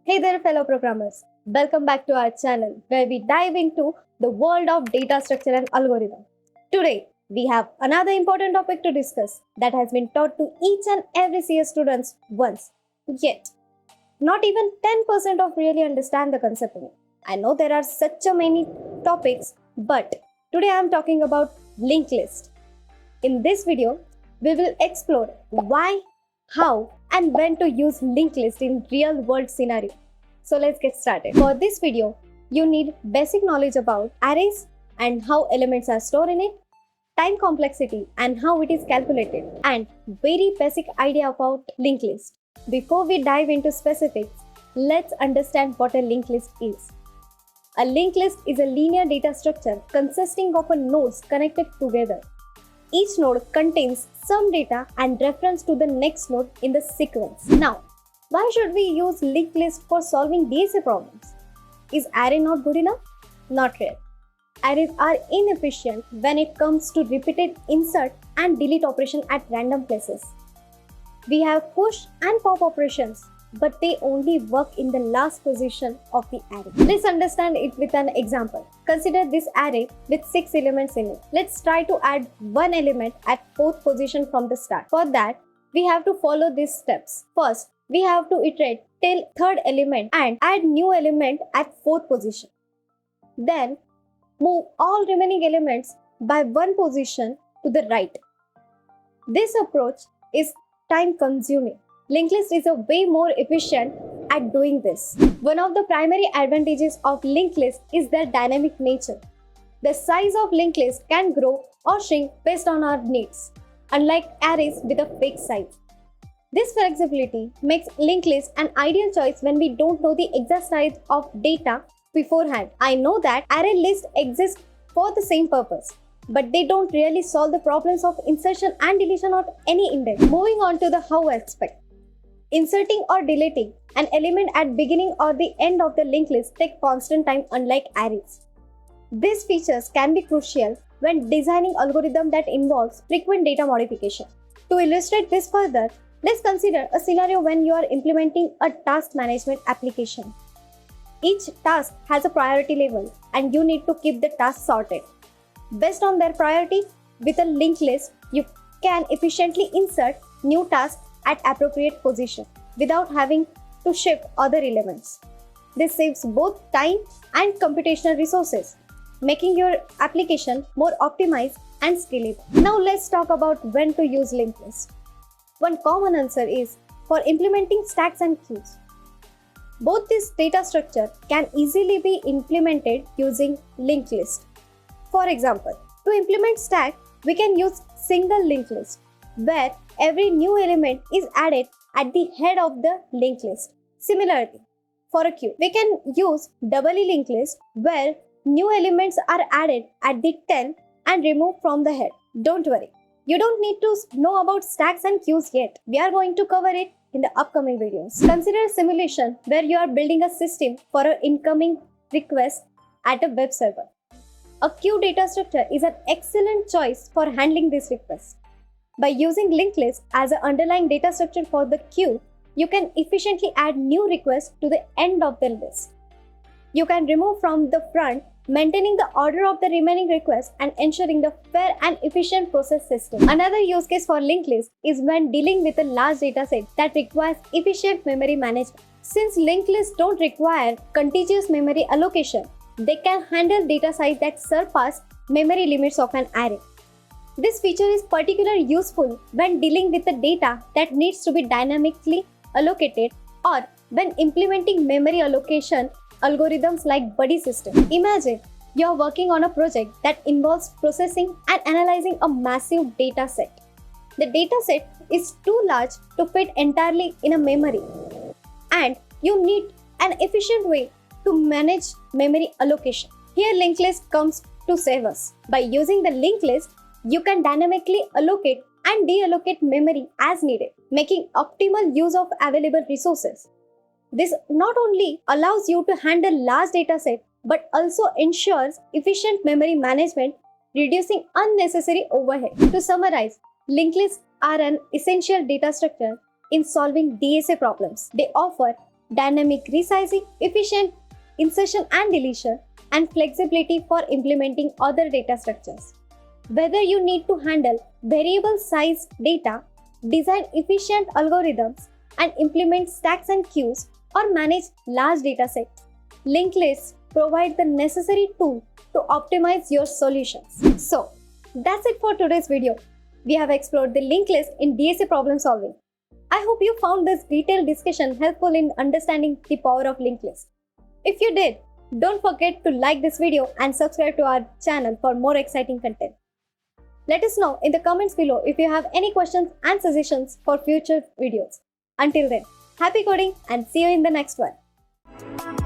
Hey there, fellow programmers. Welcome back to our channel where we dive into the world of data structure and algorithm. Today, we have another important topic to discuss that has been taught to each and every CS students once. Yet, not even 10% of really understand the concept in it. I know there are such a many topics, but today I am talking about linked list. In this video, we will explore why, how, and when to use linked list in real world scenario. So let's get started. For this video, you need basic knowledge about arrays and how elements are stored in it, time complexity and how it is calculated, and very basic idea about linked list. Before we dive into specifics, let's understand what a linked list is. A linked list is a linear data structure consisting of nodes connected together. Each node contains some data and reference to the next node in the sequence. Now, why should we use linked list for solving DSA problems? Is array not good enough? Not really. Arrays are inefficient when it comes to repeated insert and delete operation at random places. We have push and pop operations, but they only work in the last position of the array. Let's understand it with an example. Consider this array with 6 elements in it. Let's try to add one element at 4th position from the start. For that, we have to follow these steps. First, we have to iterate till 3rd element and add new element at 4th position. Then, move all remaining elements by one position to the right. This approach is time consuming. Linked list is a way more efficient at doing this. One of the primary advantages of linked list is their dynamic nature. The size of linked list can grow or shrink based on our needs, unlike arrays with a fixed size. This flexibility makes linked list an ideal choice when we don't know the exact size of data beforehand. I know that array lists exist for the same purpose, but they don't really solve the problems of insertion and deletion of any index. Moving on to the how aspect. Inserting or deleting an element at beginning or the end of the linked list take constant time, unlike arrays. These features can be crucial when designing algorithm that involves frequent data modification. To illustrate this further, let's consider a scenario when you are implementing a task management application. Each task has a priority level and you need to keep the tasks sorted. Based on their priority, with a linked list, you can efficiently insert new tasks at appropriate position without having to shift other elements. This saves both time and computational resources, making your application more optimized and scalable. Now let's talk about when to use linked list. One common answer is for implementing stacks and queues. Both this data structure can easily be implemented using linked list. For example, to implement stack, we can use single linked list, where every new element is added at the head of the linked list. Similarly, for a queue, we can use doubly linked list, where new elements are added at the tail and removed from the head. Don't worry, you don't need to know about stacks and queues yet. We are going to cover it in the upcoming videos. Consider a simulation where you are building a system for an incoming request at a web server. A queue data structure is an excellent choice for handling this request. By using linked list as an underlying data structure for the queue, you can efficiently add new requests to the end of the list. You can remove from the front, maintaining the order of the remaining requests and ensuring the fair and efficient process system. Another use case for linked list is when dealing with a large data set that requires efficient memory management. Since linked lists don't require contiguous memory allocation, they can handle data size that surpass memory limits of an array. This feature is particularly useful when dealing with the data that needs to be dynamically allocated or when implementing memory allocation algorithms like buddy system. Imagine you are working on a project that involves processing and analyzing a massive data set. The data set is too large to fit entirely in a memory, and you need an efficient way to manage memory allocation. Here, linked list comes to save us. By using the linked list, you can dynamically allocate and deallocate memory as needed, making optimal use of available resources. This not only allows you to handle large data set, but also ensures efficient memory management, reducing unnecessary overhead. To summarize, linked lists are an essential data structure in solving DSA problems. They offer dynamic resizing, efficient insertion and deletion, and flexibility for implementing other data structures. Whether you need to handle variable size data, design efficient algorithms, and implement stacks and queues, or manage large data sets, linked lists provide the necessary tool to optimize your solutions. So, that's it for today's video. We have explored the linked list in DSA problem solving. I hope you found this detailed discussion helpful in understanding the power of linked list. If you did, don't forget to like this video and subscribe to our channel for more exciting content. Let us know in the comments below if you have any questions and suggestions for future videos. Until then, happy coding and see you in the next one.